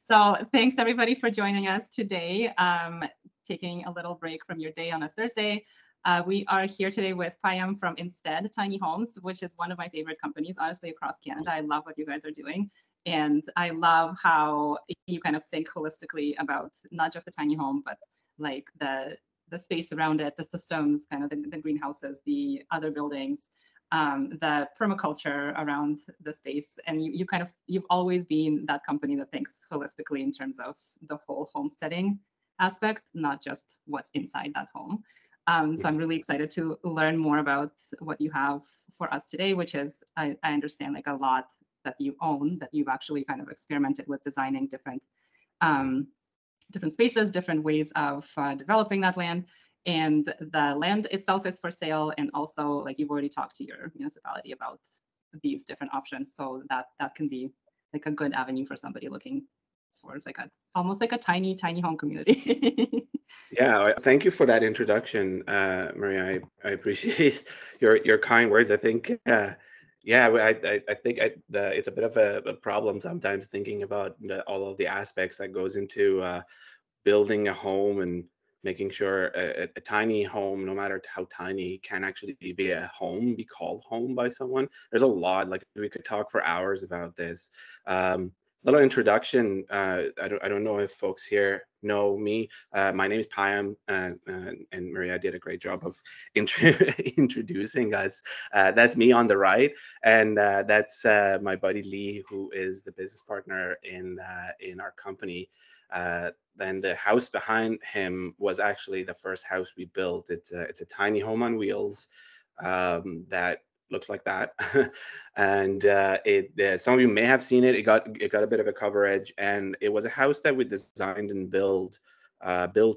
So thanks everybody for joining us today. Taking a little break from your day on a Thursday. We are here today with Payam from Instead Tiny Homes, which is one of my favorite companies, honestly, across Canada. I love what you guys are doing. And I love how you kind of think holistically about not just the tiny home, but like the space around it, the systems, kind of the greenhouses, the other buildings, the permaculture around the space. And you've always been that company that thinks holistically in terms of the whole homesteading aspect, not just what's inside that home. So I'm really excited to learn more about what you have for us today, which is, I understand like a lot that you own, that you've actually kind of experimented with designing different spaces, different ways of developing that land. And the land itself is for sale. And also, like, you've already talked to your municipality about these different options. So that can be like a good avenue for somebody looking for like almost like a tiny home community. Yeah, thank you for that introduction, Maria. I appreciate your kind words. I think, yeah, I think it's a bit of a problem sometimes thinking about all of the aspects that goes into building a home and making sure a tiny home, no matter how tiny, can actually be a home, be called home by someone. There's a lot. Like we could talk for hours about this. Little introduction. I don't know if folks here know me. My name is Payam, and Maria did a great job of introducing us. That's me on the right, and that's my buddy Lee, who is the business partner in our company. Then the house behind him was actually the first house we built. It's a tiny home on wheels that looks like that, and some of you may have seen it. It got a bit of a cover edge, and it was a house that we designed and built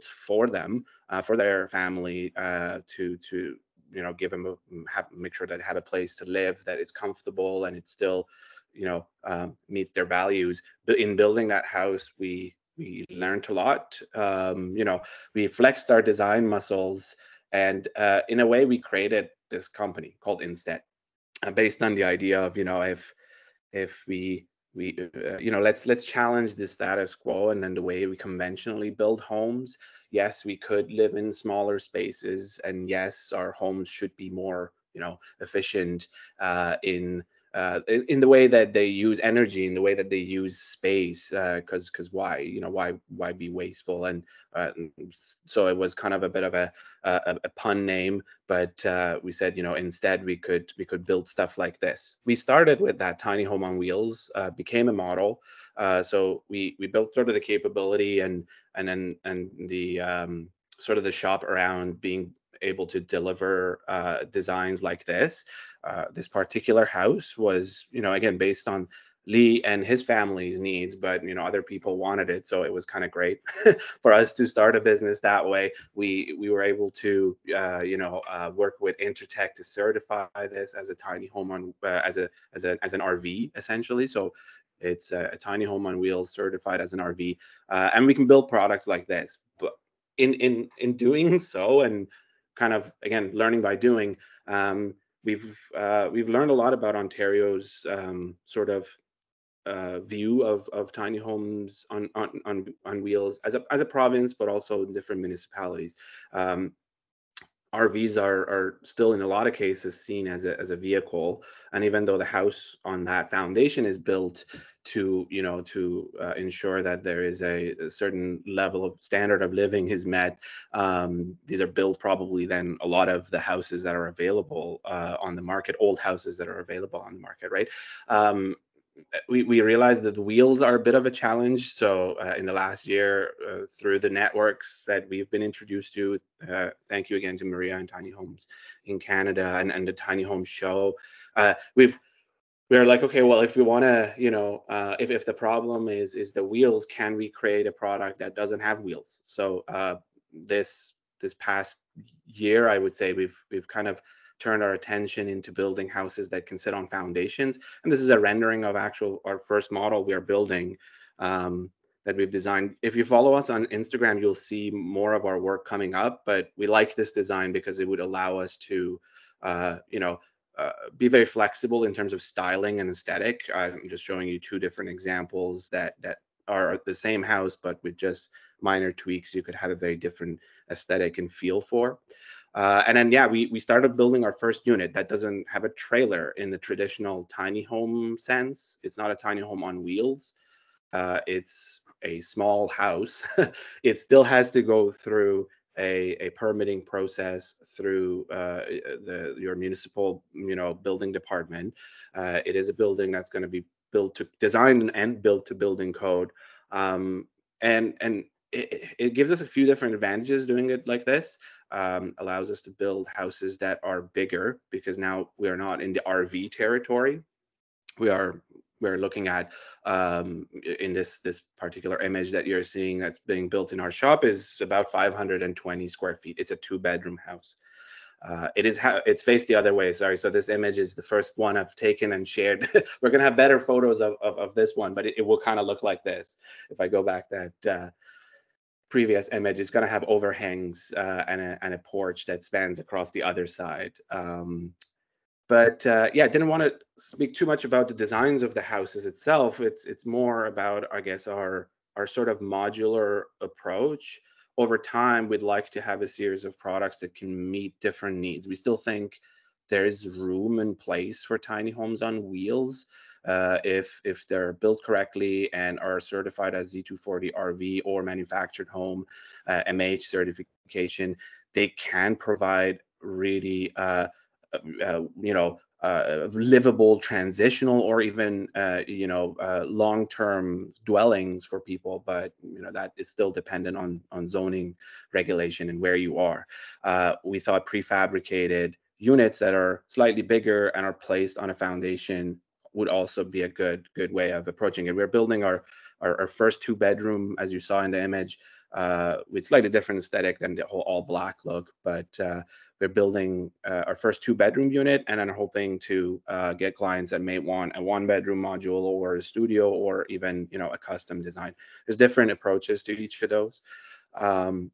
for them, for their family, to give them make sure that they have a place to live, that it's comfortable and it still meets their values. But in building that house, we learned a lot. We flexed our design muscles, and in a way, we created this company called Instead, based on the idea of if we let's challenge the status quo and then the way we conventionally build homes. Yes, we could live in smaller spaces, and yes, our homes should be more efficient in the way that they use energy, in the way that they use space, because why be wasteful? And so it was kind of a bit of a pun name, but we said, instead we could build stuff like this. We started with that tiny home on wheels, became a model. So we built sort of the capability and the sort of the shop around being able to deliver designs like this. This particular house was, again, based on Lee and his family's needs, but other people wanted it, so it was kind of great for us to start a business that way. We were able to work with Intertech to certify this as a tiny home on as an RV essentially. So it's a tiny home on wheels certified as an RV, and we can build products like this. But in doing so, and kind of again learning by doing, we've learned a lot about Ontario's sort of view of tiny homes on wheels as a province, but also in different municipalities. RVs are still in a lot of cases seen as a vehicle, and even though the house on that foundation is built to ensure that there is a certain level of standard of living is met, these are built probably than a lot of the houses that are available on the market, old houses that are available on the market, right? We realized that wheels are a bit of a challenge. So in the last year, through the networks that we've been introduced to, thank you again to Maria and Tiny Homes in Canada and the Tiny Home Show, we're like, okay, well, if we want to, if the problem is the wheels, can we create a product that doesn't have wheels? So this past year, I would say we've kind of turned our attention into building houses that can sit on foundations. And this is a rendering of our first model we are building, that we've designed. If you follow us on Instagram, you'll see more of our work coming up, but we like this design because it would allow us to, be very flexible in terms of styling and aesthetic. I'm just showing you two different examples that are the same house, but with just minor tweaks, you could have a very different aesthetic and feel for. And then, yeah, we started building our first unit that doesn't have a trailer in the traditional tiny home sense. It's not a tiny home on wheels. It's a small house. It still has to go through a permitting process through your municipal, building department. It is a building that's going to be built to design and built to building code, and it gives us a few different advantages doing it like this. Allows us to build houses that are bigger because now we are not in the RV territory. we are we're looking at, in this particular image that you're seeing that's being built in our shop, is about 520 square feet. It's a 2-bedroom house. It's faced the other way. Sorry. So this image is the first one I've taken and shared. We're gonna have better photos of this one, but it will kind of look like this. If I go back that previous image, it's gonna have overhangs and a porch that spans across the other side. But yeah, I didn't want to speak too much about the designs of the houses itself. It's more about, I guess, our sort of modular approach. Over time, we'd like to have a series of products that can meet different needs. We still think there is room and place for tiny homes on wheels, if they're built correctly and are certified as Z240 RV or manufactured home MH certification. They can provide really livable transitional or even long-term dwellings for people, but that is still dependent on zoning regulation and where you are. We thought prefabricated units that are slightly bigger and are placed on a foundation would also be a good way of approaching it. We're building our first 2-bedroom, as you saw in the image, with slightly different aesthetic than the whole all black look, but we're building our first 2-bedroom unit, and then hoping to get clients that may want a 1-bedroom module or a studio or even a custom design. There's different approaches to each of those. Um,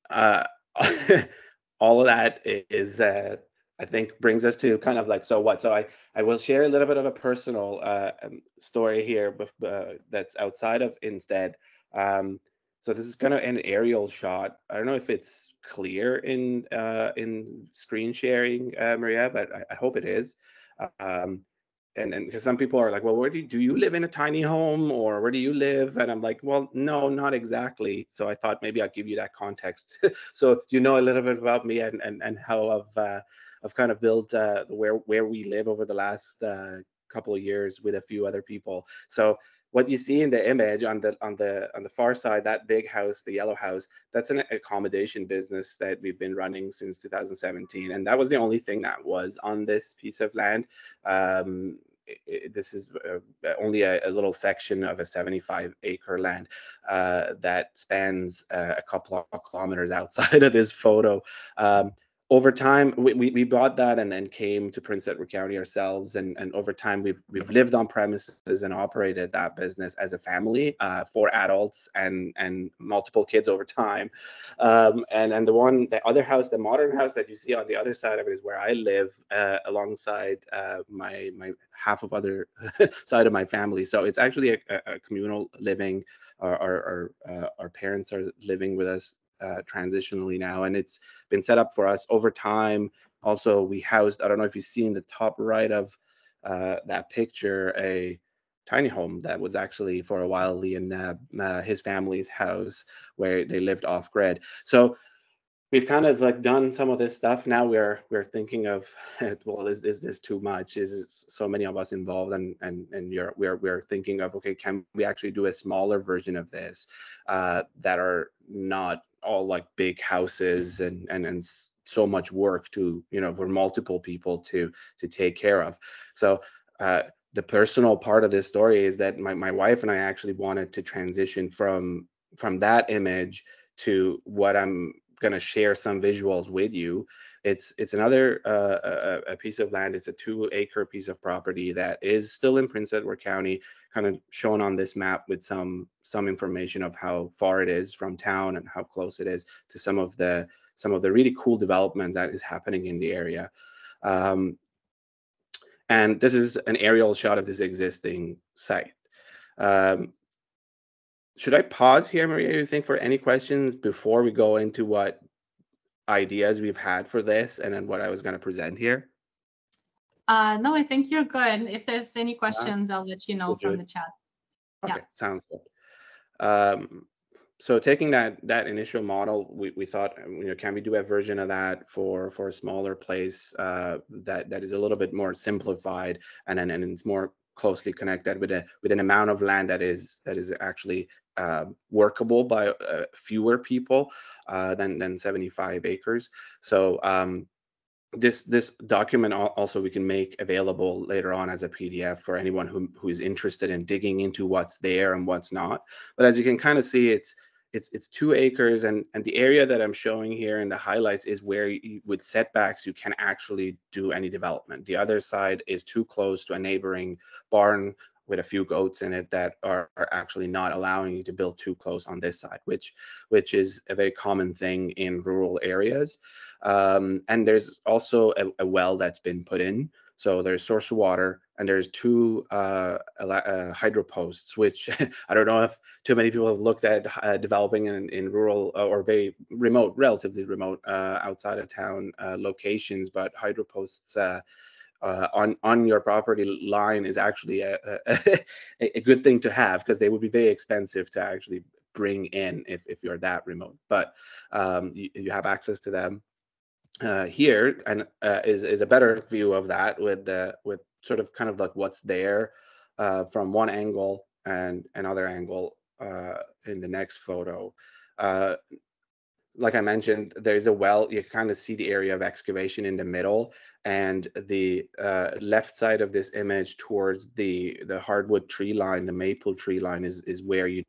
uh, all of that is I think brings us to kind of like, so what? So I will share a little bit of a personal story here, that's outside of Instead. So this is kind of an aerial shot. I don't know if it's clear in screen sharing, Maria, but I hope it is. Um, and because some people are like, well, where do you live in a tiny home, or where do you live? And I'm like, well, no, not exactly. So I thought maybe I'll give you that context so you know a little bit about me and how I've kind of built where we live over the last couple of years with a few other people. So what you see in the image on the far side, that big house, the yellow house, that's an accommodation business that we've been running since 2017, and that was the only thing that was on this piece of land. This is only a little section of a 75-acre land that spans a couple of kilometers outside of this photo. Over time, we bought that and then came to Prince Edward County ourselves, and over time we've lived on premises and operated that business as a family, 4 adults and multiple kids over time. And the other house, the modern house that you see on the other side of it, is where I live alongside my half of other side of my family. So it's actually a communal living. Our parents are living with us transitionally now, and it's been set up for us over time. Also, we housed, I don't know if you see in the top right of that picture, a tiny home that was actually for a while Lee and his family's house, where they lived off grid. So we've kind of like done some of this stuff. Now we're thinking of, well, is this too much? Is it so many of us involved? And we're thinking of, okay, can we actually do a smaller version of this that are not all like big houses and so much work to for multiple people to take care of. So the personal part of this story is that my wife and I actually wanted to transition from that image to what I'm going to share some visuals with you. It's another a piece of land. It's a 2-acre piece of property that is still in Prince Edward County, kind of shown on this map with some information of how far it is from town and how close it is to some of the really cool development that is happening in the area. And this is an aerial shot of this existing site. Um, should I pause here, Maria, you think, for any questions before we go into what ideas we've had for this and then what I was going to present here? No, I think you're good. If there's any Uh, questions, I'll let you know we'll do from it. the chat. Yeah. Okay, sounds good. Um, so taking that initial model, we thought, can we do a version of that for a smaller place that is a little bit more simplified, and it's more closely connected with an amount of land that is actually workable by fewer people than 75 acres. So this document also we can make available later on as a PDF for anyone who is interested in digging into what's there and what's not. But as you can kind of see, it's 2 acres, and the area that I'm showing here in the highlights is where with setbacks you can actually do any development. The other side is too close to a neighboring barn with a few goats in it that are actually not allowing you to build too close on this side, which is a very common thing in rural areas. And there's also a well that's been put in. So there's source of water, and there's two hydro posts, which I don't know if too many people have looked at developing in rural or very remote, relatively remote outside of town locations, but hydro posts on your property line is actually a good thing to have, because they would be very expensive to actually bring in if you're that remote. But you have access to them here, and is a better view of that with sort of kind of like what's there from one angle and another angle in the next photo. Uh, like I mentioned, there's a well. You kind of see the area of excavation in the middle, and the left side of this image towards the hardwood tree line, the maple tree line, is where you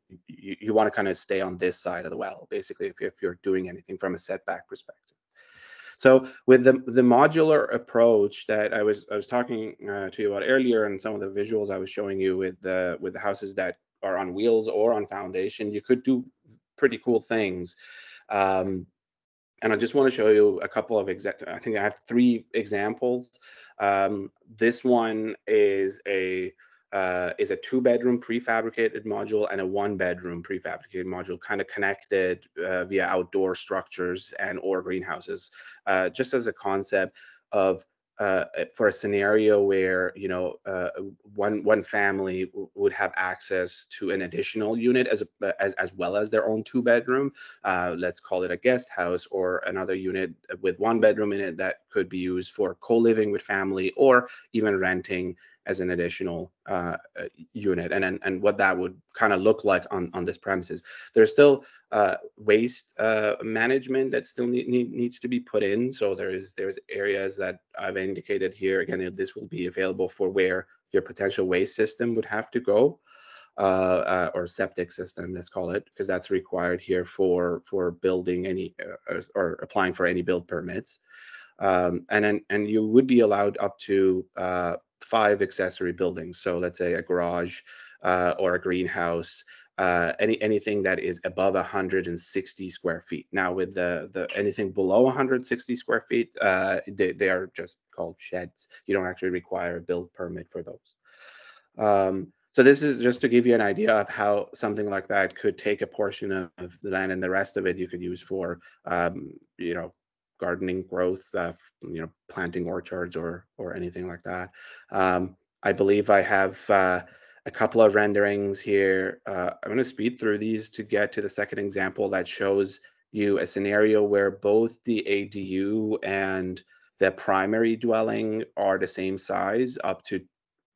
want to kind of stay on this side of the well, basically, if you're doing anything from a setback perspective. So with the modular approach that I was talking to you about earlier, and some of the visuals I was showing you with the houses that are on wheels or on foundation, you could do pretty cool things. Um, and I just want to show you a couple of I think I have 3 examples. This one is a 2-bedroom prefabricated module and a 1-bedroom prefabricated module, kind of connected via outdoor structures and or greenhouses, just as a concept of for a scenario where one family would have access to an additional unit as well as their own 2-bedroom. Let's call it a guest house, or another unit with 1 bedroom in it that could be used for co-living with family, or even renting as an additional unit, and what that would kind of look like on this premises. There's still waste management that still needs to be put in. So there's areas that I've indicated here. Again, this will be available for where your potential waste system would have to go, or septic system, let's call it, because that's required here for building any or applying for any build permits. And you would be allowed up to 5 accessory buildings. So let's say a garage or a greenhouse, anything that is above 160 square feet. Now, with the anything below 160 square feet, they are just called sheds. You don't actually require a build permit for those. So this is just to give you an idea of how something like that could take a portion of the land, and the rest of it you could use for, gardening growth, planting orchards or anything like that. I believe I have a couple of renderings here. I'm going to speed through these to get to the second example that shows you a scenario where both the ADU and the primary dwelling are the same size, up to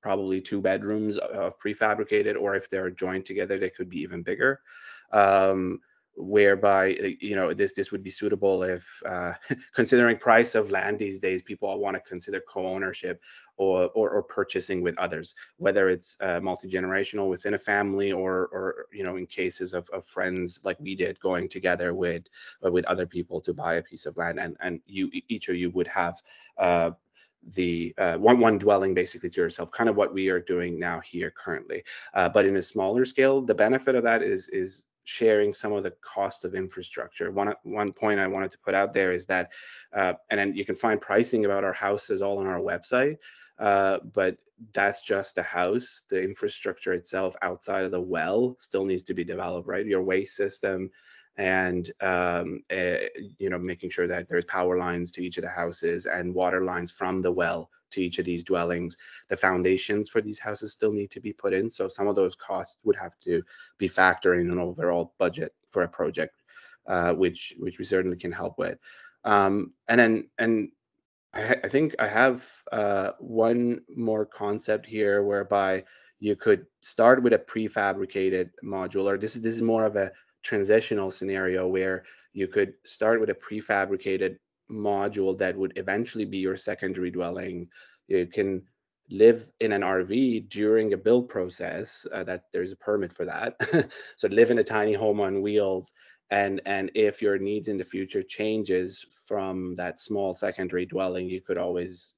probably 2 bedrooms of prefabricated, or if they're joined together, they could be even bigger. Whereby this would be suitable if considering price of land these days, people want to consider co-ownership or purchasing with others, whether it's multi-generational within a family, or in cases of friends like we did, going together with other people to buy a piece of land, and each of you would have the one dwelling basically to yourself, kind of what we are doing now here currently, but in a smaller scale. The benefit of that is sharing some of the cost of infrastructure. One point I wanted to put out there is that, and then you can find pricing about our houses all on our website, but that's just the house. The infrastructure itself outside of the well still needs to be developed, right? Your waste system, and making sure that there's power lines to each of the houses and water lines from the well to each of these dwellings. The foundations for these houses still need to be put in, so some of those costs would have to be factored in an overall budget for a project, which we certainly can help with. And I think I have one more concept here whereby you could start with a prefabricated module, or this is more of a transitional scenario where you could start with a prefabricated module that would eventually be your secondary dwelling. You can live in an RV during a build process, that there's a permit for that. So live in a tiny home on wheels, and if your needs in the future changes from that small secondary dwelling, you could always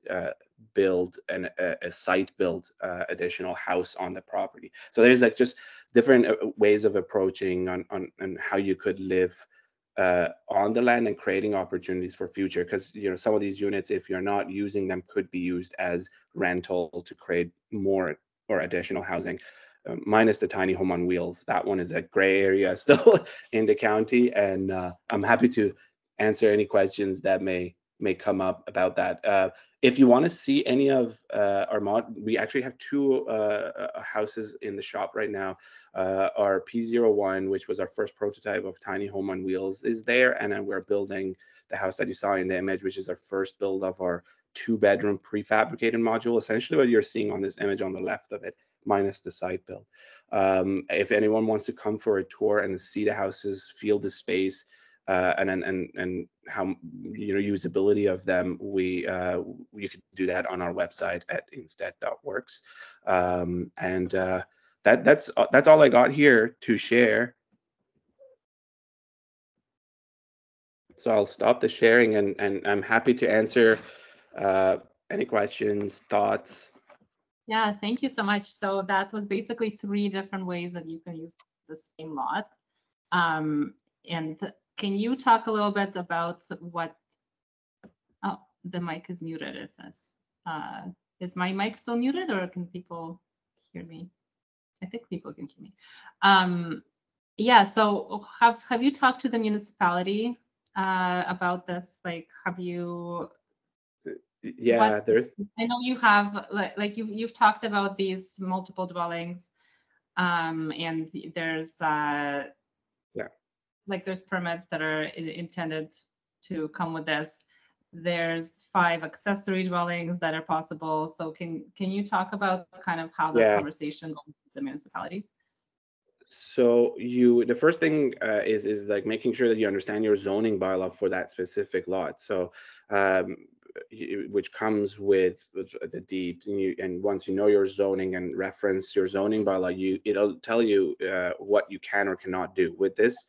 build a site built additional house on the property. So there's like just different ways of approaching on how you could live on the land and creating opportunities for future, because some of these units, if you're not using them, could be used as rental to create more or additional housing. Minus the tiny home on wheels, that one is a gray area still in the county, and I'm happy to answer any questions that may come up about that. If you want to see any of our we actually have two houses in the shop right now. Our P01, which was our first prototype of tiny home on wheels, is there, and then we're building the house that you saw in the image, which is our first build of our 2-bedroom prefabricated module. Essentially what you're seeing on this image on the left of it, minus the site build. If anyone wants to come for a tour and see the houses, feel the space, and how usability of them, you can do that on our website at instead.works. And that's all I got here to share. So I'll stop the sharing, and I'm happy to answer any questions, thoughts. Yeah, thank you so much. So that was basically 3 different ways that you can use the same lot. And can you talk a little bit about what? Oh, the mic is muted, it says. Is my mic still muted, or can people hear me? I think people can hear me. Yeah, so have you talked to the municipality about this? Like, have you? Yeah, there's. I know you have, like you've talked about these multiple dwellings, and there's Yeah. like there's permits that are intended to come with this. There's 5 accessory dwellings that are possible. So can you talk about kind of how the Yeah. conversation goes with the municipalities? So the first thing is like making sure that you understand your zoning bylaw for that specific lot. So which comes with the deed, and once you know your zoning and reference your zoning bylaw, it'll tell you what you can or cannot do with this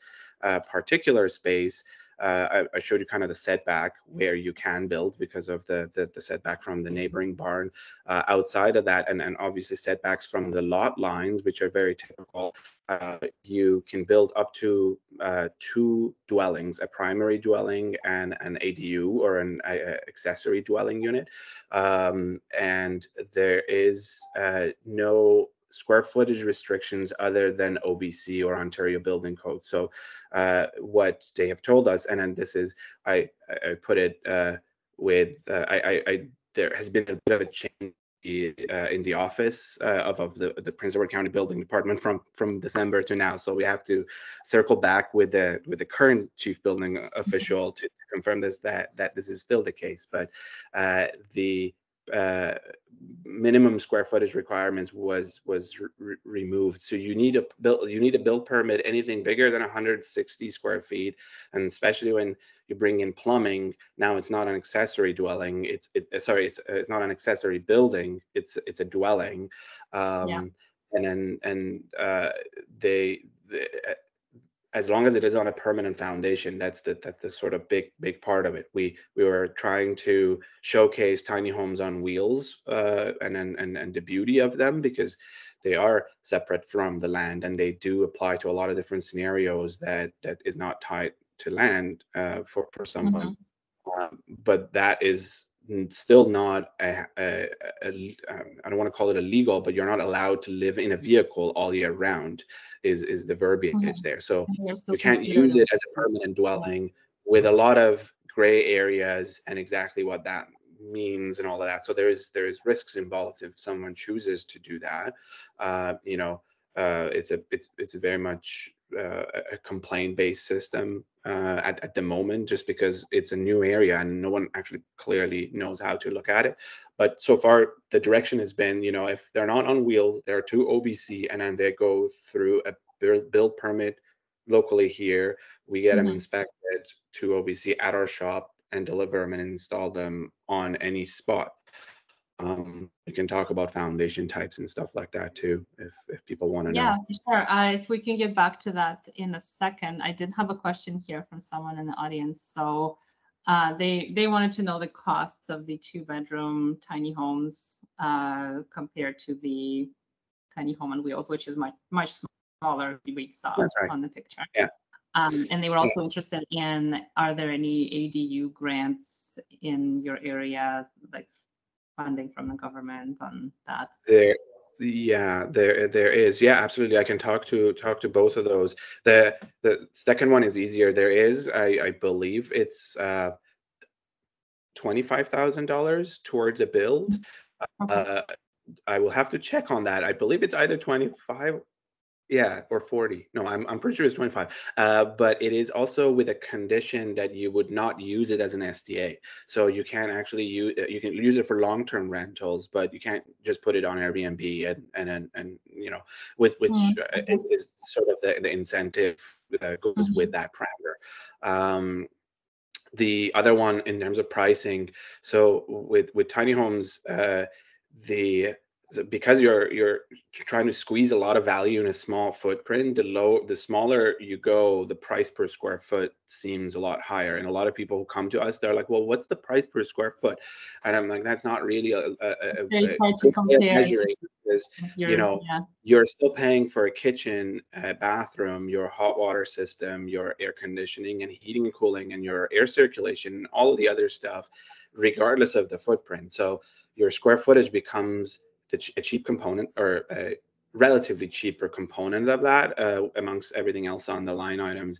particular space. I showed you kind of the setback where you can build because of the setback from the neighboring barn. Outside of that, and obviously setbacks from the lot lines, which are very typical, you can build up to 2 dwellings, a primary dwelling and an ADU, or an accessory dwelling unit. And there is no square footage restrictions other than OBC or Ontario Building Code. So what they have told us, and then this is, I put it with, there has been a bit of a change in the office of the Prince Edward County Building Department from December to now. So we have to circle back with the current chief building official to confirm that this is still the case. But the minimum square footage requirements was removed. So you need a build permit anything bigger than 160 square feet, and especially when you bring in plumbing. Now it's not an accessory dwelling. It's not an accessory building. It's a dwelling. Yeah. And then they as long as it is on a permanent foundation, that's the sort of big part of it. We were trying to showcase tiny homes on wheels, and the beauty of them, because they are separate from the land, and they do apply to a lot of different scenarios that is not tied to land for someone. But that is still not I don't want to call it illegal, but you're not allowed to live in a vehicle all year round is the verbiage Mhm. there. So And you're still you can't considered use a it as a permanent dwelling, with a lot of gray areas and exactly what that means and all of that. So there's risks involved if someone chooses to do that. You know, it's a very much a complaint-based system at the moment, just because it's a new area and no one actually clearly knows how to look at it. But so far, the direction has been, you know, if they're not on wheels, they're to OBC, and then they go through a build permit locally here. We get them Mhm. inspected to OBC at our shop and deliver them and install them on any spot. We can talk about foundation types and stuff like that too, if people want to Yeah, know. for sure. If we can get back to that in a second, I did have a question here from someone in the audience. So they wanted to know the costs of the 2-bedroom tiny homes compared to the tiny home on wheels, which is much smaller we saw That's right. on the picture. Yeah. And they were also interested in, are there any ADU grants in your area, like funding from the government on that? There, yeah, there is. Yeah, absolutely. I can talk to both of those. The second one is easier. There is, I believe it's $25,000 towards a build. Okay. Uh, I will have to check on that. I believe it's either 25, yeah, or 40. No, I'm pretty sure it's 25. But it is also with a condition that you would not use it as an SDA. So you can actually use you can use it for long-term rentals, but you can't just put it on Airbnb and you know, with which Mm-hmm. is sort of the incentive that goes Mm-hmm. with that parameter. The other one in terms of pricing, so with tiny homes, the because you're trying to squeeze a lot of value in a small footprint, the smaller you go, the price per square foot seems a lot higher. And a lot of people who come to us, they're like, well, what's the price per square foot? And I'm like, that's not really Very a hard to good way of compare to measuring, because you your, know yeah. you're still paying for a kitchen, a bathroom, your hot water system, your air conditioning and heating and cooling, and your air circulation, and all of the other stuff, regardless of the footprint. So your square footage becomes a cheap component, or a relatively cheaper component of that, amongst everything else on the line items.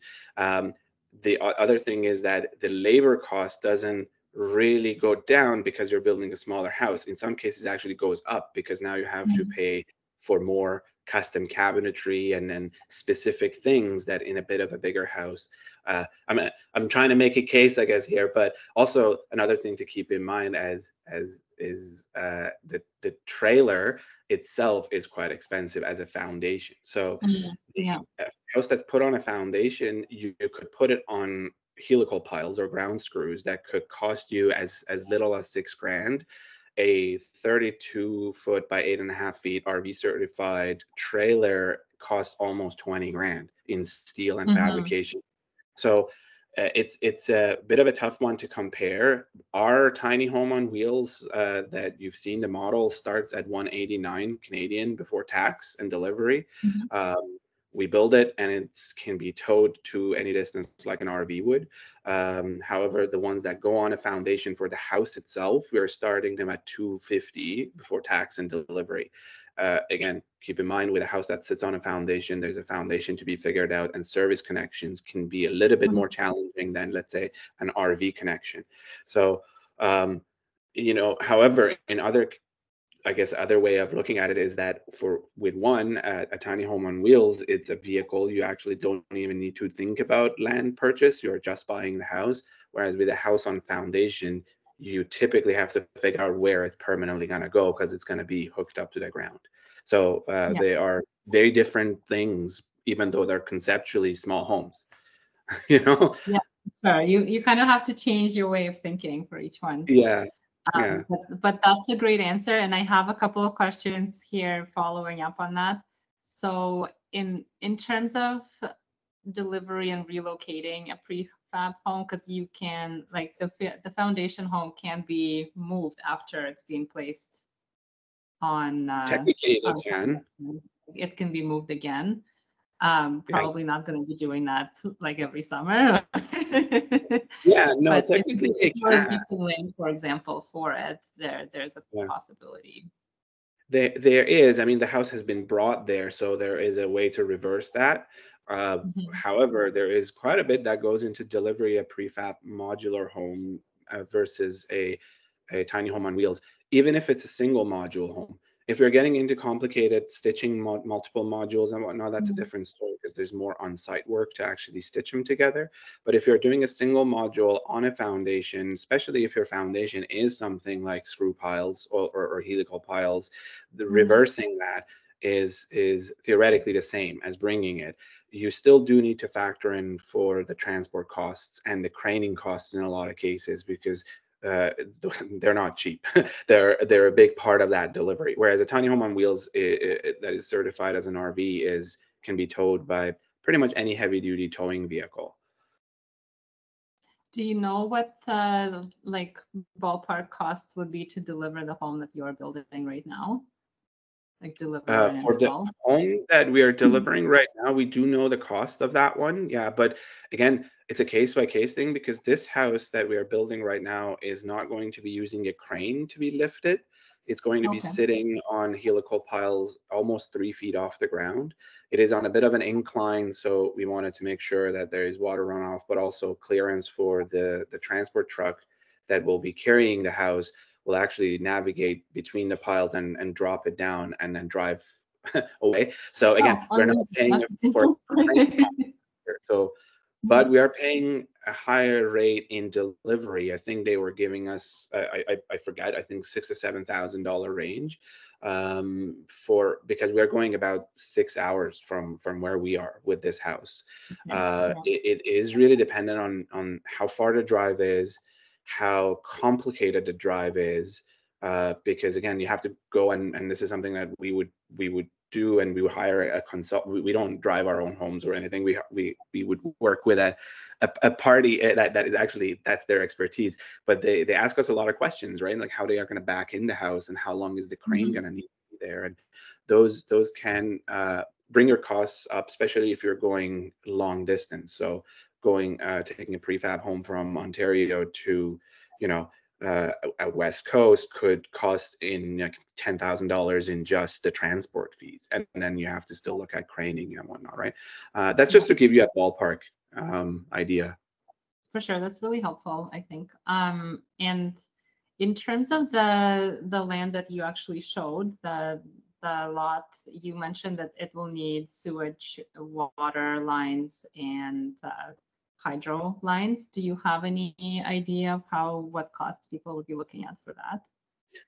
The other thing is that the labor cost doesn't really go down because you're building a smaller house. In some cases, it actually goes up, because now you have to Mm-hmm. pay for more custom cabinetry and then specific things that in a bit of a bigger house. I'm trying to make a case, I guess, here, but also another thing to keep in mind as is the trailer itself is quite expensive as a foundation. So Mm-hmm. the Yeah. house that's put on a foundation, you could put it on helical piles or ground screws that could cost you as little as 6 grand. A 32 foot by 8.5 feet RV certified trailer costs almost 20 grand in steel and Mm-hmm. fabrication. So it's a bit of a tough one to compare. Our tiny home on wheels, that you've seen, the model starts at 189 Canadian before tax and delivery. Mm-hmm. We build it and it can be towed to any distance like an RV would. However, the ones that go on a foundation for the house itself, we're starting them at 250 before tax and delivery. Again, keep in mind, with a house that sits on a foundation, there's a foundation to be figured out, and service connections can be a little bit more challenging than, let's say, an RV connection. So, however, in other, I guess, other way of looking at it is that for with one, a tiny home on wheels, it's a vehicle. You actually don't even need to think about land purchase. You're just buying the house. Whereas with a house on foundation, you typically have to figure out where it's permanently going to go, because it's going to be hooked up to the ground. So Yeah. they are very different things, even though they're conceptually small homes. you know? Yeah. Sure. You kind of have to change your way of thinking for each one. Yeah. Yeah. But that's a great answer. And I have a couple of questions here following up on that. So in terms of delivery and relocating a prefab home, because you can, like, the foundation home can be moved after it's being placed Technically, they on can. it can be moved again. Yeah. Probably not going to be doing that like every summer. Yeah, no, But technically if they you were can. leasing land, for example, for it, there's a Yeah. possibility. There is. I mean, the house has been brought there, so there is a way to reverse that. Mhm. However, there is quite a bit that goes into delivery a prefab modular home versus a tiny home on wheels, even if it's a single module home. If you're getting into complicated stitching multiple modules and whatnot, that's a Mhm. different story because there's more on-site work to actually stitch them together. But if you're doing a single module on a foundation, especially if your foundation is something like screw piles or helical piles, the Mhm. reversing that is theoretically the same as bringing it. You still do need to factor in for the transport costs and the craning costs in a lot of cases because uh, they're not cheap. They're a big part of that delivery. Whereas a tiny home on wheels that is certified as an RV is can be towed by pretty much any heavy duty towing vehicle. Do you know what like ballpark costs would be to deliver the home that you're building right now? Like deliver and For the install? home that we are delivering right now, we do know the cost of that one. Yeah, but again, it's a case by case thing because this house that we are building right now is not going to be using a crane to be lifted. It's going to be Okay. sitting on helical piles almost 3 feet off the ground. It is on a bit of an incline, so we wanted to make sure that there is water runoff, but also clearance for the transport truck that will be carrying the house will actually navigate between the piles and drop it down and then drive away. So again, Oh, we're not amazing. paying for crane here. So, but we are paying a higher rate in delivery. I think they were giving us, I forget, I think $6,000 to $7,000 range for because we are going about 6 hours from where we are with this house. Okay. Yeah. It is really dependent on how far the drive is, how complicated the drive is, because again, you have to go and this is something that we would do and we would hire a consultant. We don't drive our own homes or anything. We would work with a party that is actually that's their expertise. But they ask us a lot of questions, right? Like how they are going to back in the house and how long is the crane Mhm. going to need to be there, and those can bring your costs up, especially if you're going long distance. So going taking a prefab home from Ontario to you know out west coast could cost in like $10,000 in just the transport fees, and then you have to still look at craning and whatnot, right? That's Yeah, just to give you a ballpark idea. for sure. That's really helpful, I think. And in terms of the land that you actually showed, the lot, you mentioned that it will need sewage, water lines, and hydro lines. Do you have any idea of what costs people would be looking at for that?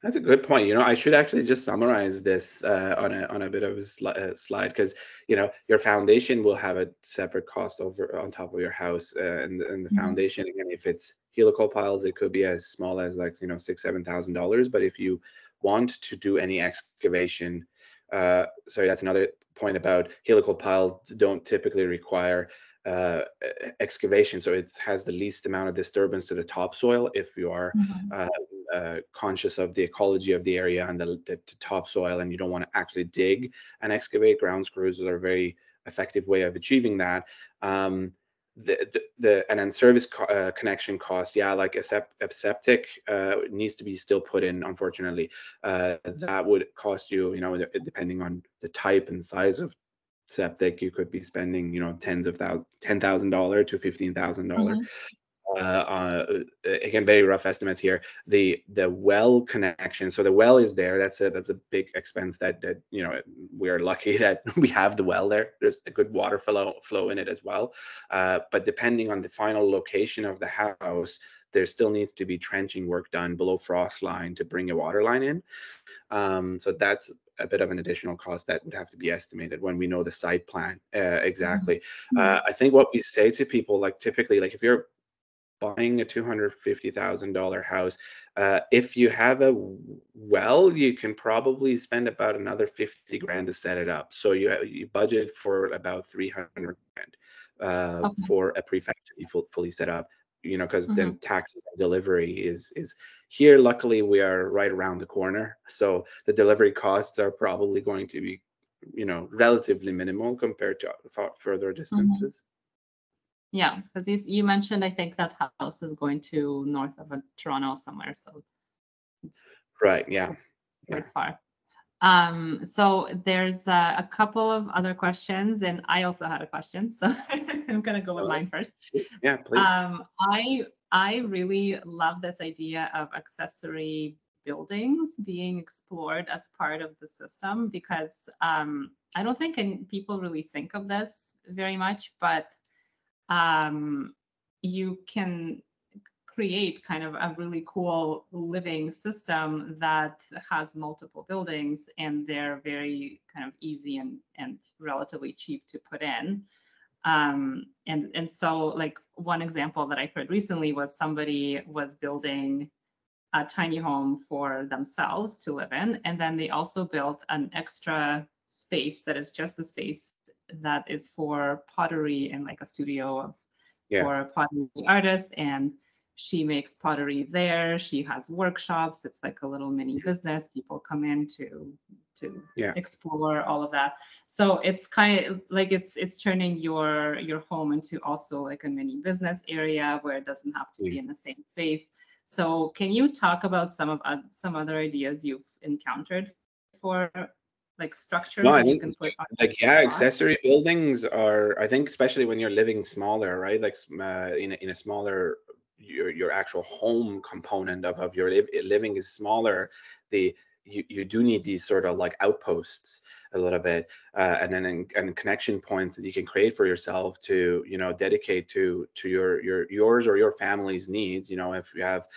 That's a good point. I should actually just summarize this on a bit of a slide because your foundation will have a separate cost over on top of your house, and the Mhm. foundation again, if it's helical piles, it could be as small as like $6,000 to $7,000. But if you want to do any excavation, sorry, that's another point about helical piles don't typically require excavation, so it has the least amount of disturbance to the topsoil if you are Mhm. uh, conscious of the ecology of the area and the topsoil, and you don't want to actually dig and excavate. Ground screws are a very effective way of achieving that. And then service connection cost, yeah, like a septic needs to be still put in. Unfortunately, that would cost you, depending on the type and size of septic, you could be spending, $10,000 to $15,000. Mhm. Again, very rough estimates here. The well connection, so the well is there. That's a big expense that we are lucky that we have the well there. There's a good water flow in it as well. But depending on the final location of the house, there still needs to be trenching work done below frost line to bring a water line in. So that's a bit of an additional cost that would have to be estimated when we know the site plan Mhm. exactly. I think what we say to people, like typically, like if you're buying a $250,000 house, if you have a well, you can probably spend about another 50 grand to set it up. So you budget for about 300 grand Okay. for a prefab to be fully set up. Because then Mhm. taxes and delivery is here. Luckily, we are right around the corner, so the delivery costs are probably going to be, relatively minimal compared to further Mhm. distances. Yeah, because you mentioned, I think that house is going to north of Toronto somewhere, so it's Right. it's Yeah. Yeah. quite far. So there's a couple of other questions, and I also had a question, so I'm gonna go with No, mine first. yeah. Please. I really love this idea of accessory buildings being explored as part of the system because I don't think people really think of this very much, but um, you can create kind of a really cool living system that has multiple buildings and they're very kind of easy and relatively cheap to put in. And so like one example that I heard recently was somebody was building a tiny home for themselves to live in, and then they also built an extra space that is just the space that is for pottery and like a studio Yeah. for a pottery artist. And she makes pottery there. She has workshops. It's like a little mini business. People come in to Yeah. explore all of that. So it's kind of like it's turning your home into also like a mini business area where it doesn't have to Yeah. be in the same space. So can you talk about some other ideas you've encountered for like No, structures I that you think can put on like yeah, a lot? accessory buildings are. I think especially when you're living smaller, right? Like in a smaller, your actual home component of your living is smaller. The you do need these sort of like outposts a little bit, and then and connection points that you can create for yourself to dedicate to yours or your family's needs. If you have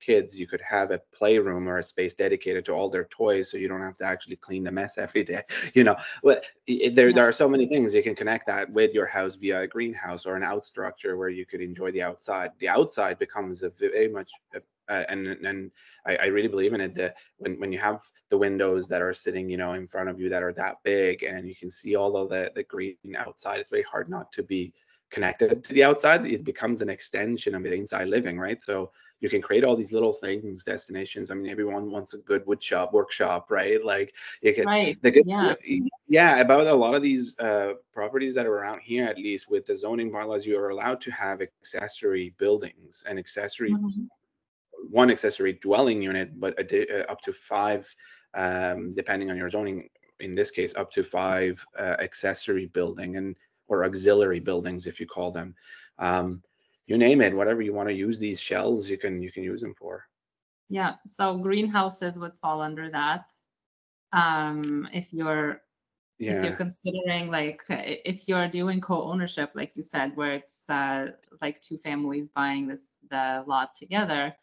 kids, you could have a playroom or a space dedicated to all their toys, so you don't have to actually clean the mess every day. But there Yeah, there are so many things you can connect that with your house via a greenhouse or an out structure where you could enjoy the outside. The outside becomes a very much and I really believe in it, that when you have the windows that are sitting in front of you that are that big and you can see all of the green outside, it's very hard not to be connected to the outside. It becomes an extension of the inside living, right? So you can create all these little things, destinations. I mean, everyone wants a good wood shop workshop, right? Like you could right. the good Yeah. yeah, about a lot of these properties that are around here, at least with the zoning bylaws, you are allowed to have accessory buildings and Mhm. one accessory dwelling unit, but up to five, depending on your zoning. In this case, up to five accessory building and or auxiliary buildings, if you call them. Um, you name it, whatever you want to use these shells, you can use them for. Yeah. So greenhouses would fall under that. If you're Yeah, considering like if you're doing co-ownership, like you said, where it's like two families buying the lot together,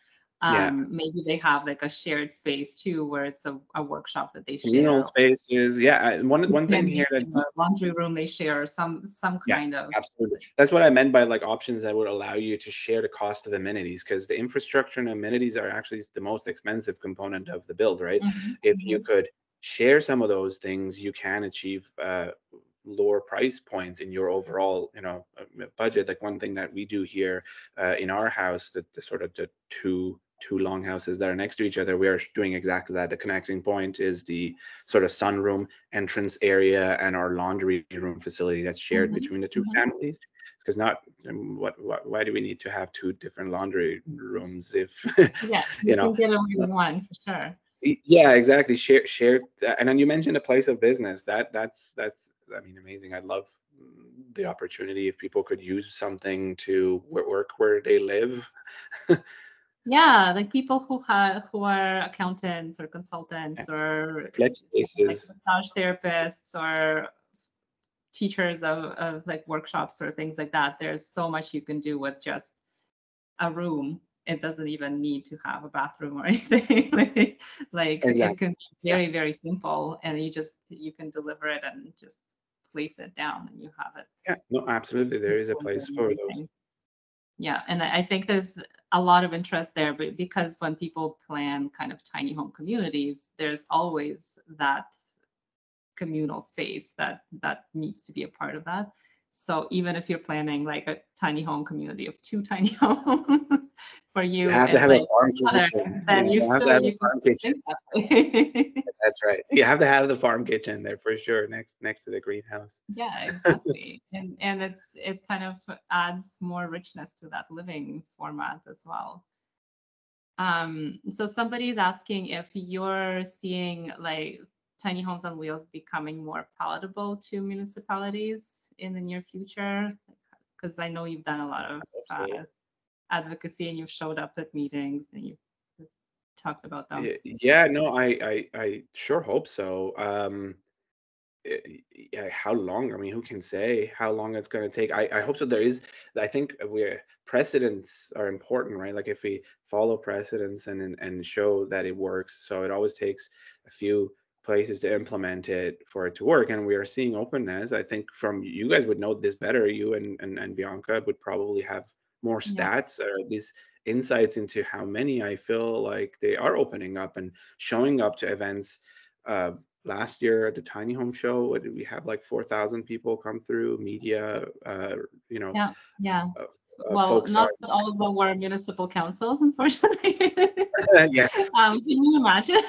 yeah. maybe they have like a shared space too, where it's a workshop that they Communal share, spaces. Yeah, one thing gym, here that a laundry room they share, or some yeah, kind of. absolutely. That's what I meant by like options that would allow you to share the cost of amenities, because the infrastructure and amenities are actually the most expensive component of the build, right? Mhm, If you mhm. could share some of those things, you can achieve lower price points in your overall, budget. Like one thing that we do here in our house, the sort of the two long houses that are next to each other, we are doing exactly that. The connecting point is the sort of sunroom entrance area and our laundry room facility that's shared Mhm, between the two mhm. families. Because not why do we need to have two different laundry rooms if Yeah, you you know can get away with one for sure. yeah, exactly. Share and then you mentioned a place of business. That's I mean amazing. I'd love the opportunity if people could use something to work where they live. Yeah, like people who are accountants or Yeah. consultants or Flex like spaces. massage therapists or teachers of like workshops or things like that. There's so much you can do with just a room. It doesn't even need to have a bathroom or anything. Like it Exactly. can be Yeah. very, very simple and you can deliver it and just place it down and you have it Yeah. No, absolutely. There is a controlled place and for those. everything. Yeah, and I think there's a lot of interest there, but because when people plan kind of tiny home communities, there's always that communal space that needs to be a part of that. So even if you're planning like a tiny home community of 2 tiny homes for You you have to and have a like farm other, kitchen. then You have to have a you can farm still kitchen. think that way. That's right. You have to have the farm kitchen there for sure, next to the greenhouse. Yeah, exactly. And it kind of adds more richness to that living format as well. So somebody's asking if you're seeing like tiny homes on wheels becoming more palatable to municipalities in the near future, because I know you've done a lot of So advocacy and you've showed up at meetings and you've talked about them. yeah, no, I sure hope so. Yeah, how long? I mean, who can say how long it's going to take? I hope so. I think we're precedents are important, right? Like if we follow precedents and show that it works. So it always takes a few places to implement it for it to work. And we are seeing openness. I think from you guys would know this better. You and Bianca would probably have more Yeah. stats or these insights into how many I feel like they are opening up and showing up to events. Uh, Last year at the tiny home show, what did we have, like 4,000 people come through, media, you know, Yeah. Yeah. uh, Well, folks are not all of them were municipal councils, unfortunately. yeah, Can you imagine?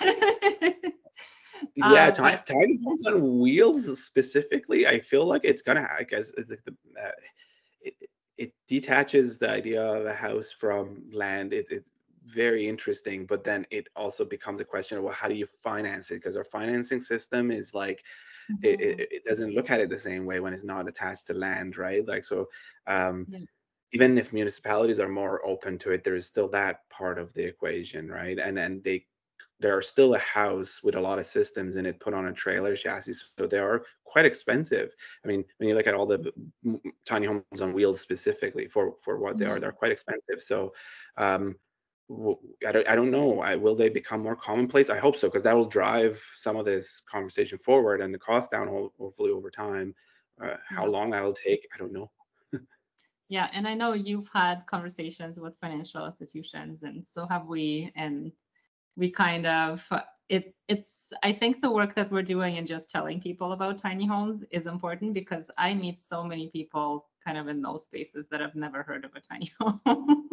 yeah, But tiny homes on wheels specifically, I feel like it's gonna I guess it, it detaches the idea of a house from land. It's very interesting, but then it also becomes a question of, well, how do you finance it? Because our financing system is like Mhm. it doesn't look at it the same way when it's not attached to land, right? Like so, um, Yeah. even if municipalities are more open to it, there is still that part of the equation, right? And there are still a house with a lot of systems in it put on a trailer chassis, so they are quite expensive. I mean, when you look at all the tiny homes on wheels specifically for what they are, Mhm. they're quite expensive. So um, I don't know. Will they become more commonplace? I hope so, because that will drive some of this conversation forward and the cost down, hopefully over time. How Yeah. long that'll take, I don't know. Yeah. And I know you've had conversations with financial institutions, and so have we. And we kind of it's I think the work that we're doing and just telling people about tiny homes is important because I meet so many people kind of in those spaces that have never heard of a tiny home.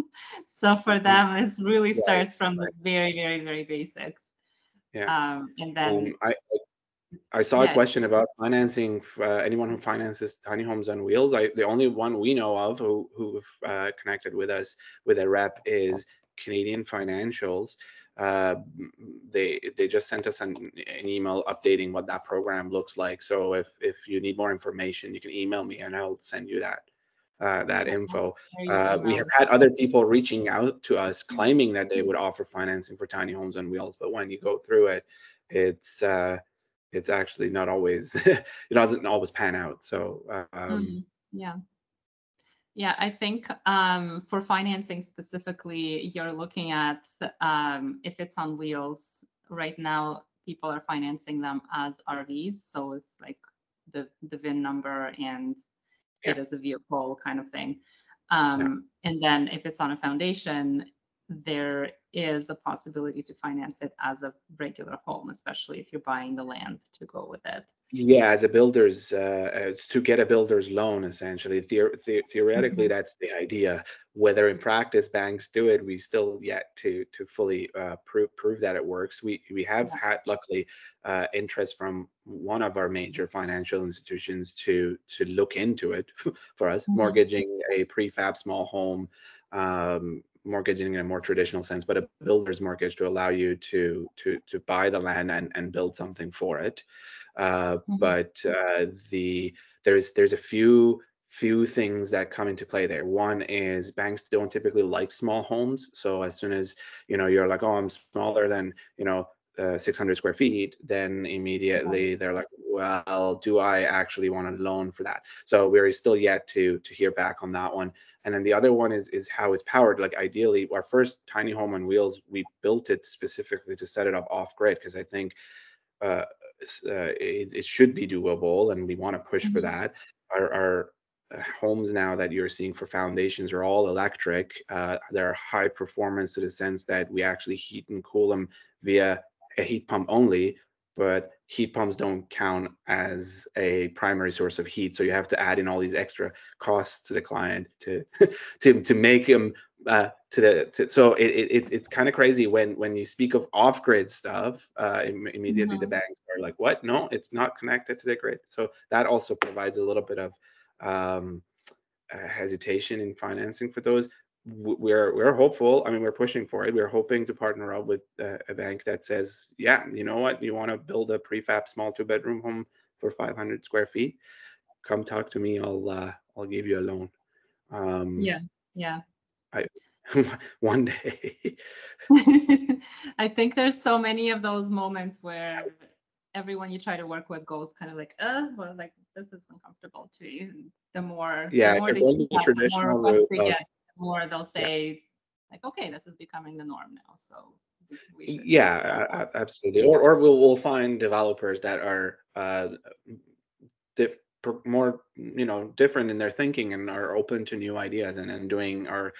So for Mm, them, it really right, starts from the right. very, very, very basics. Yeah. And then I saw a yeah, it's question about financing anyone who finances tiny homes on wheels. The only one we know of who've connected with us with a rep is Canadian Financials. Uh, they just sent us an email updating what that program looks like. So if you need more information, you can email me and I'll send you that yeah, info. share your We have email. had other people reaching out to us claiming that they would offer financing for tiny homes on wheels, but when you go through it, it's it's actually not always it doesn't always pan out. So Yeah. Yeah, I think for financing specifically, you're looking at if it's on wheels. Right now, people are financing them as RVs, so it's like the VIN number and yeah, it is a vehicle kind of thing. yeah. And then if it's on a foundation, there is a possibility to finance it as a regular home, especially if you're buying the land to go with it. Yeah, as a builder's to get a builder's loan, essentially. Theoretically, Mhm. that's the idea. Whether in practice banks do it, we still yet to fully prove that it works. We have Yeah. had luckily interest from one of our major financial institutions to look into it for us, Mhm. mortgaging a prefab small home, mortgaging in a more traditional sense, but a builder's mortgage to allow you to buy the land and build something for it. Mhm. But there's a few things that come into play there. One is banks don't typically like small homes, so as soon as you're like, oh, I'm smaller than 600 square feet, then Yeah. immediately they're like, well, do I actually want a loan for that? So we're still yet to hear back on that one. And then the other one is how it's powered. Like ideally, our first tiny home on wheels, we built it specifically to set it up off grid because I think uh, it should be doable, and we want to push for Mhm. that. Our homes now that you're seeing for foundations are all electric. They're high performance to the sense that we actually heat and cool them via a heat pump only. but heat pumps don't count as a primary source of heat. So you have to add in all these extra costs to the client to to make them so it's kind of crazy when you speak of off-grid stuff. Immediately the Mhm. banks are like, what? No, it's not connected to the grid. So that also provides a little bit of um, hesitation in financing for those. We're hopeful. I mean, we're pushing for it. We're hoping to partner up with a bank that says, yeah, you know what, you want to build a prefab small 2-bedroom home for 500 square feet, come talk to me. I'll give you a loan. um Yeah, yeah. I one day. I think there's so many of those moments where everyone you try to work with goes kind of like, well, like this is uncomfortable to you. And the Yeah, if more you're they going speak the up, the more traditional requests route they of, get, the more they'll yeah, say, like, okay, this is becoming the norm now, so we should yeah, follow. absolutely. Or we'll find developers that are more, different in their thinking and are open to new ideas, and doing, or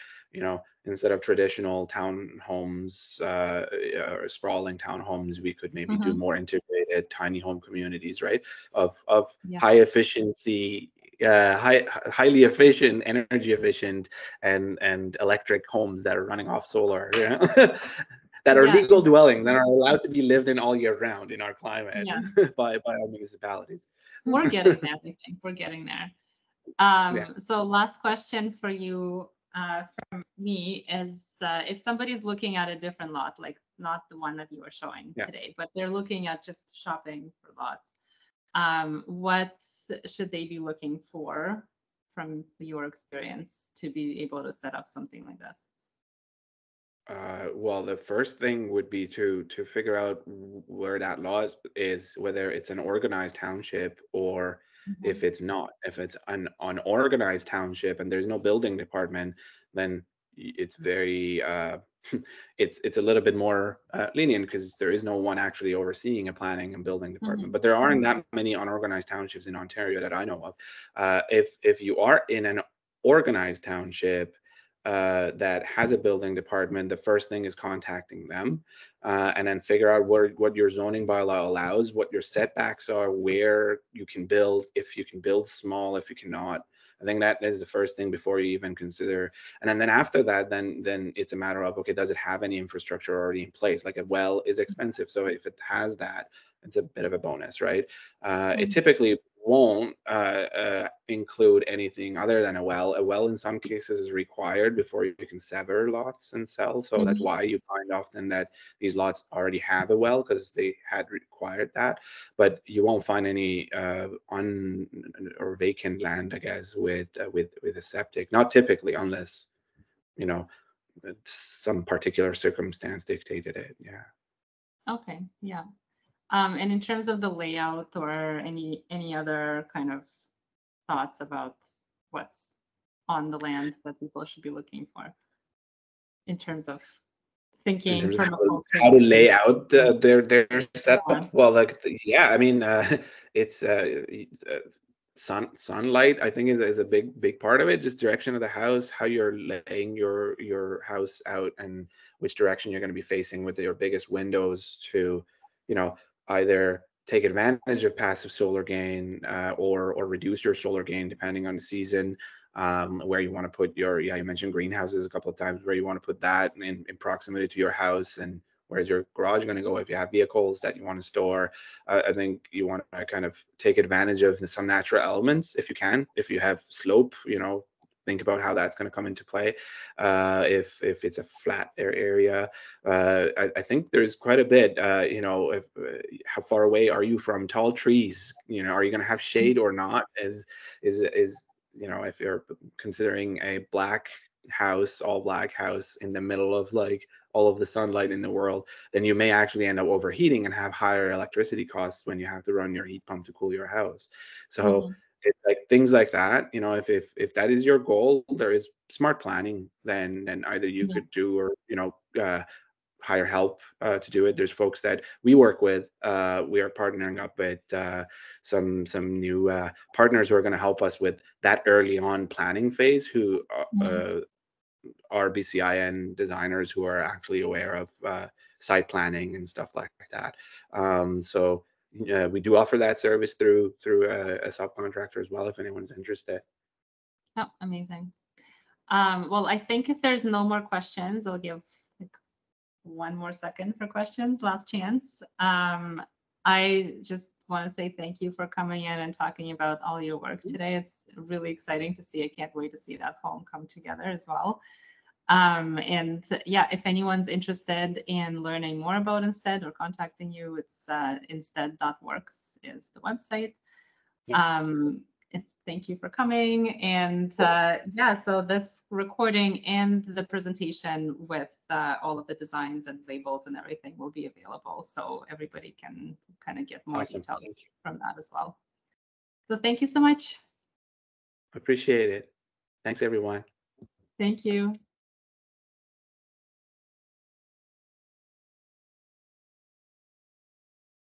instead of traditional townhomes, or sprawling townhomes, we could maybe do Hmm. more integrated tiny home communities, right? Of Yeah, high efficiency, highly efficient, energy efficient, and electric homes that are running off solar, that are yeah, legal dwellings that are allowed to be lived in all year round in our climate yeah. by our municipalities. We're getting there. I think we're getting there. Yeah, So last question for you, from me is, if somebody's looking at a different lot, like not the one that you were showing yeah. today, but they're looking at just shopping for lots, what should they be looking for from your experience to be able to set up something like this? Well, the first thing would be to figure out where that law is, whether it's an organized township or if Mhm. it's not. If it's an unorganized township and there's no building department, then it's very it's a little bit more lenient because there is no one actually overseeing a planning and building department. Mhm. But there aren't Mhm. that many unorganized townships in Ontario that I know of. If you are in an organized township that has a building department, the first thing is contacting them, and then figure out what your zoning bylaw allows, what your setbacks are, where you can build, if you can build small, if you cannot. I think that is the first thing before you even consider. And then after that, then it's a matter of, okay, does it have any infrastructure already in place? Like a well is expensive, so if it has that, it's a bit of a bonus, right? It Mhm. typically won't include anything other than a well. A well in some cases is required before you can sever lots and sell. So that's Mhm. why you find often that these lots already have a well because they had required that. But you won't find any un or vacant land, I guess, with a septic. Not typically, unless you know some particular circumstance dictated it. Yeah. Okay, yeah. And in terms of the layout or any other kind of thoughts about what's on the land that people should be looking for in terms of In thinking terms of permaculture how to and lay out their yeah. setup. Well, like yeah, I mean, it's sunlight. I think is a big part of it. Just direction of the house, how you're laying your house out, and which direction you're going to be facing with your biggest windows to, you know, either take advantage of passive solar gain or reduce your solar gain depending on the season. Where you want to put your, yeah, you mentioned greenhouses a couple of times, where you want to put that in proximity to your house, and where's your garage going to go if you have vehicles that you want to store. I think you want to kind of take advantage of some natural elements if you can. If you have slope, think about how that's going to come into play. If it's a flat area, I think there's quite a bit. If how far away are you from tall trees? Are you going to have shade or not? Is if you're considering a black house, all black house in the middle of like all of the sunlight in the world, then you may actually end up overheating and have higher electricity costs when you have to run your heat pump to cool your house. So Mhm. it's like things like that. If that is your goal, there is smart planning. Then either you Yeah. could do, or hire help to do it. There's folks that we work with. We are partnering up with some new partners who are going to help us with that early on planning phase. Who Mhm. are BCIN designers who are actually aware of site planning and stuff like that. So we do offer that service through a subcontractor as well, if anyone's interested. Oh, amazing. Well, I think if there's no more questions, I'll give like 1 more second for questions, last chance. I just want to say thank you for coming in and talking about all your work today. It's really exciting to see. I can't wait to see that home come together as well. And yeah, if anyone's interested in learning more about Instead or contacting you, it's instead.works is the website. Thank you for coming. And yeah, so this recording and the presentation with all of the designs and labels and everything will be available. So everybody can kind of get more details from that as well. So thank you so much. Appreciate it. Thanks, everyone. Thank you.